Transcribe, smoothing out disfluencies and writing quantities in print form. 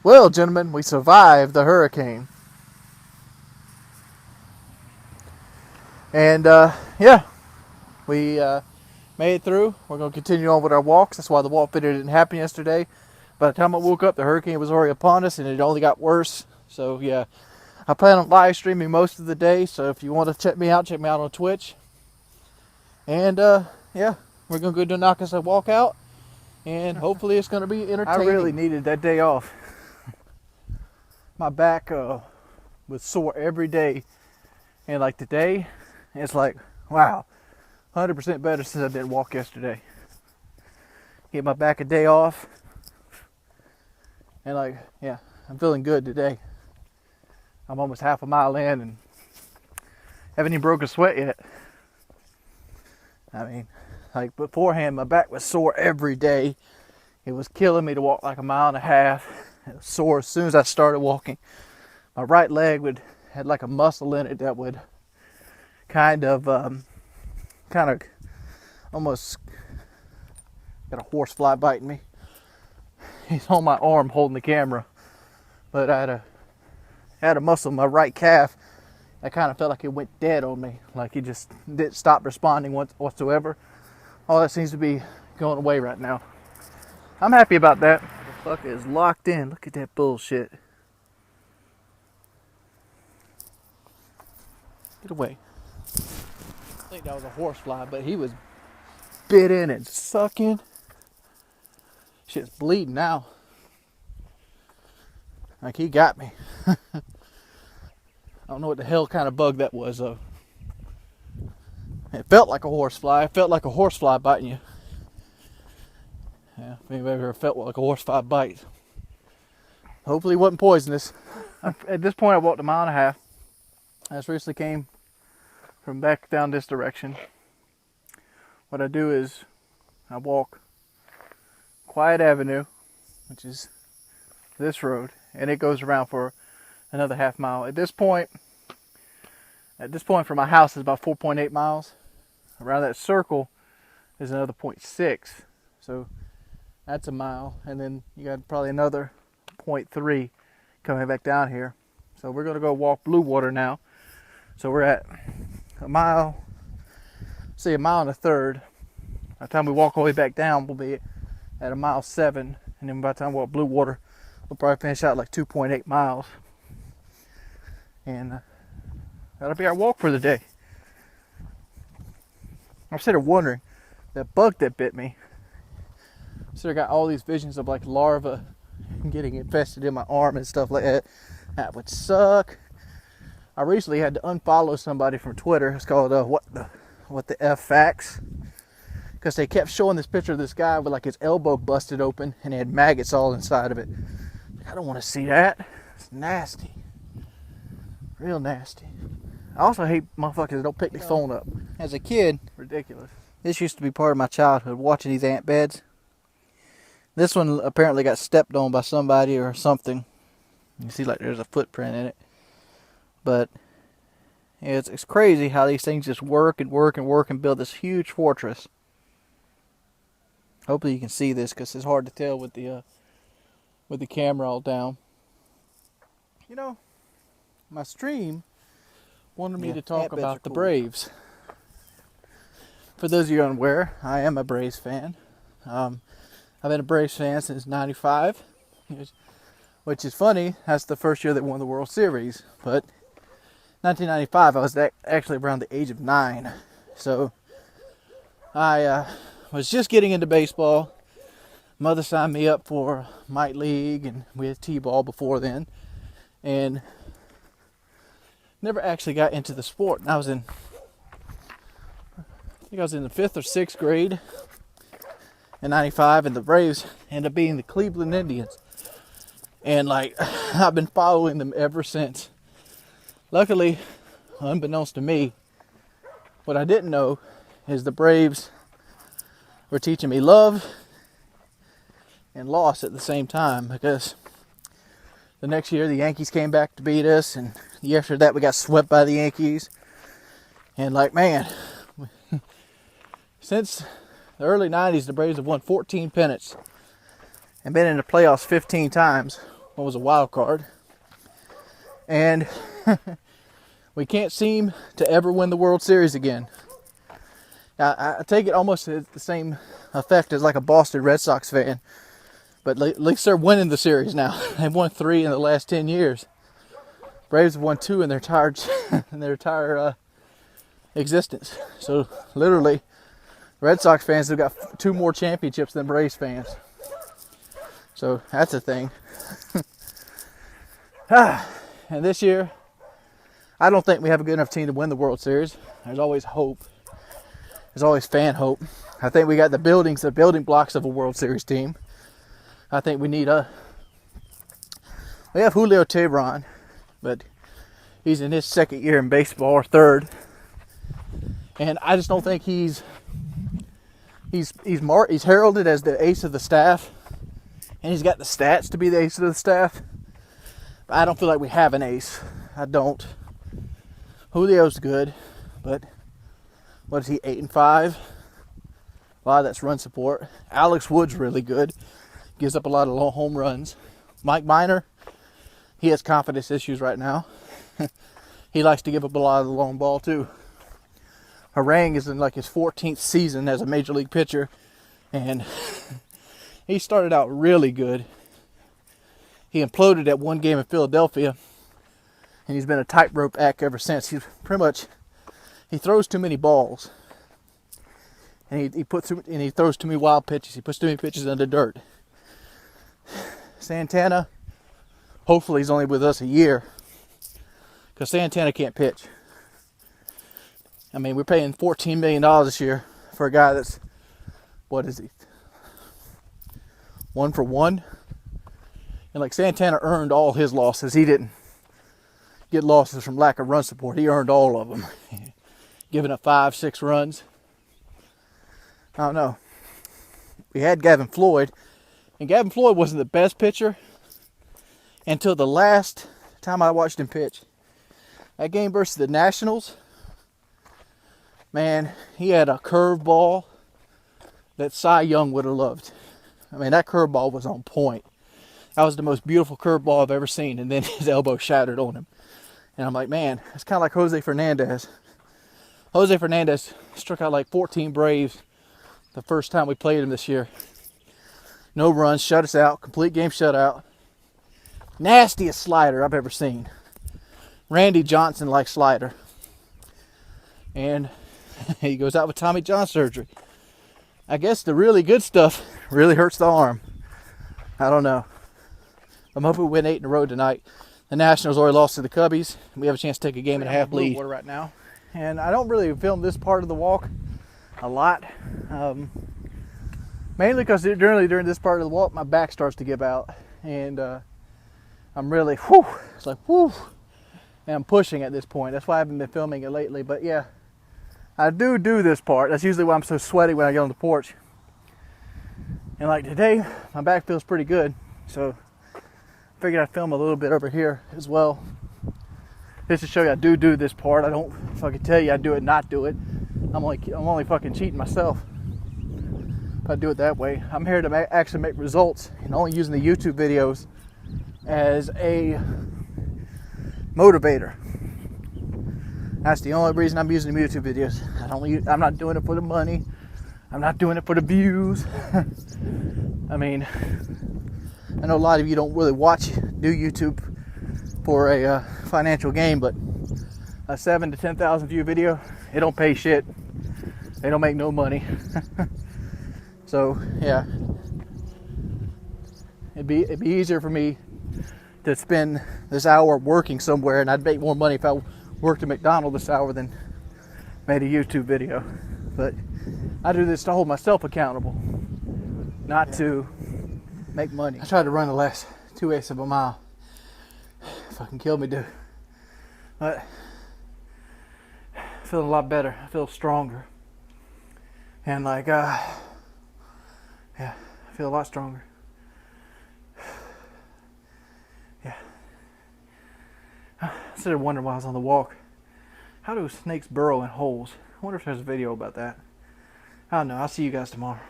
Well, gentlemen, we survived the hurricane. And, yeah, we made it through. We're going to continue on with our walks. That's why the walk video didn't happen yesterday. By the time I woke up, the hurricane was already upon us, and it only got worse. So, yeah, I plan on live streaming most of the day. So if you want to check me out on Twitch. And, yeah, we're going to go do knock us a walkout. And hopefully it's going to be entertaining. I really needed that day off. My back was sore every day. And like today, it's like, wow, 100% better since I didn't walk yesterday. Get my back a day off. And like, yeah, I'm feeling good today. I'm almost half a mile in and haven't even broke a sweat yet. I mean, like beforehand, my back was sore every day. It was killing me to walk like a mile and a half. It was sore as soon as I started walking. My right leg had like a muscle in it that would kind of almost got a horse fly biting me. He's on my arm holding the camera, but I had a muscle in my right calf. I kind of felt like it went dead on me, like it just didn't stop responding whatsoever. All that seems to be going away right now. I'm happy about that. The fucker is locked in. Look at that bullshit. Get away. I think that was a horsefly, but he was bit in and sucking. Shit's bleeding now. Like he got me. I don't know what the hell kind of bug that was though. It felt like a horsefly. It felt like a horsefly biting you. Yeah, if anybody ever felt like a horsefly bite. Hopefully it wasn't poisonous. At this point I walked a mile and a half. I just recently came from back down this direction. What I do is I walk Quiet Avenue, which is this road, and it goes around for another half mile. At this point from my house is about 4.8 miles. Around that circle is another 0.6. So that's a mile, and then you got probably another 0.3 coming back down here. So we're going to go walk Blue Water now. So we're at a mile and a third. By the time we walk all the way back down, we'll be at a 1.7 miles, and then by the time we walk Blue Water, we'll probably finish out like 2.8 miles. And that'll be our walk for the day. I'm sitting there wondering, that bug that bit me, so I got all these visions of like larvae getting infested in my arm and stuff like that. That would suck. I recently had to unfollow somebody from Twitter. It's called what the F Facts, because they kept showing this picture of this guy with like his elbow busted open and he had maggots all inside of it. I don't want to see that. It's nasty, real nasty. I also hate motherfuckers that don't pick their phone up. As a kid, ridiculous. This used to be part of my childhood, watching these ant beds. This one apparently got stepped on by somebody or something. You see like there's a footprint in it. But yeah, it's crazy how these things just work and work and work and build this huge fortress. Hopefully you can see this because it's hard to tell with the camera all down. You know, my stream wanted me to talk about the Braves. For those of you unaware, I am a Braves fan. I've been a Braves fan since '95, which is funny. That's the first year they won the World Series. But 1995, I was actually around the age of 9. So I was just getting into baseball. Mother signed me up for Mite League, and we had T-ball before then. And never actually got into the sport. And I think I was in the 5th or 6th grade in '95, and the Braves ended up being the Cleveland Indians. And like, I've been following them ever since. Luckily, unbeknownst to me, what I didn't know is the Braves were teaching me love and loss at the same time, because the next year the Yankees came back to beat us, and the year after that we got swept by the Yankees. And like, man, since the early 90s, the Braves have won 14 pennants and been in the playoffs 15 times. what was a wild card. And we can't seem to ever win the World Series again. I take it almost as the same effect as like a Boston Red Sox fan. But at least they're winning the series now. They've won 3 in the last 10 years. Braves have won 2 in their entire existence. So literally, Red Sox fans have got 2 more championships than Braves fans. So that's a thing. And this year, I don't think we have a good enough team to win the World Series. There's always hope. There's always fan hope. I think we got the building blocks of a World Series team. I think we have Julio Teheran, but he's in his 2nd year in baseball, or 3rd. And I just don't think he's heralded as the ace of the staff, and he's got the stats to be the ace of the staff. But I don't feel like we have an ace. I don't. Julio's good, but what is he, 8-5? Wow, that's run support. Alex Wood's really good. Gives up a lot of long home runs. Mike Minor, he has confidence issues right now. He likes to give up a lot of the long ball too. Harang is in like his 14th season as a major league pitcher, and he started out really good. He imploded at one game in Philadelphia, and he's been a tightrope act ever since. He throws too many balls, and he throws too many wild pitches. He puts too many pitches in the dirt. Santana, hopefully he's only with us a year, because Santana can't pitch. I mean, we're paying $14 million this year for a guy that's, what is he, 1 for 1? And like, Santana earned all his losses. He didn't get losses from lack of run support. He earned all of them. Giving up 5-6 runs. I don't know. We had Gavin Floyd, and Gavin Floyd wasn't the best pitcher until the last time I watched him pitch. That game versus the Nationals, man, he had a curveball that Cy Young would have loved. I mean, that curveball was on point. That was the most beautiful curveball I've ever seen, and then his elbow shattered on him. And I'm like, man, it's kind of like Jose Fernandez. Jose Fernandez struck out like 14 Braves the first time we played him this year. No runs, shut us out, complete game shutout. Nastiest slider I've ever seen. Randy Johnson-like slider. And he goes out with Tommy John surgery. I guess the really good stuff really hurts the arm. I don't know. I'm hoping we win 8 in a row tonight. The Nationals already lost to the Cubbies. We have a chance to take a game and a half lead right now. And I don't really film this part of the walk a lot. Mainly because generally during this part of the walk, my back starts to give out. And I'm really, it's like, and I'm pushing at this point. That's why I haven't been filming it lately. But yeah, I do this part. That's usually why I'm so sweaty when I get on the porch. And like today, my back feels pretty good. So I figured I'd film a little bit over here as well. Just to show you I do this part. I don't fucking tell you I do it, not do it. I'm only fucking cheating myself if I do it that way. I'm here to actually make results and only using the YouTube videos as a motivator. That's the only reason I'm using the YouTube videos. I'm not doing it for the money. I'm not doing it for the views. I mean, I know a lot of you don't really do YouTube for a financial gain, but a 7,000 to 10,000 view video, it don't pay shit. They don't make no money. So yeah, it'd be easier for me to spend this hour working somewhere, and I'd make more money if I worked at McDonald's this hour than made a YouTube video. But I do this to hold myself accountable, not to make money. I tried to run the last 2/8 of a mile. Fucking killed me, dude. But I feel a lot better. I feel stronger. And like, yeah, I feel a lot stronger. Yeah. I started wondering while I was on the walk, how do snakes burrow in holes? I wonder if there's a video about that. I don't know. I'll see you guys tomorrow.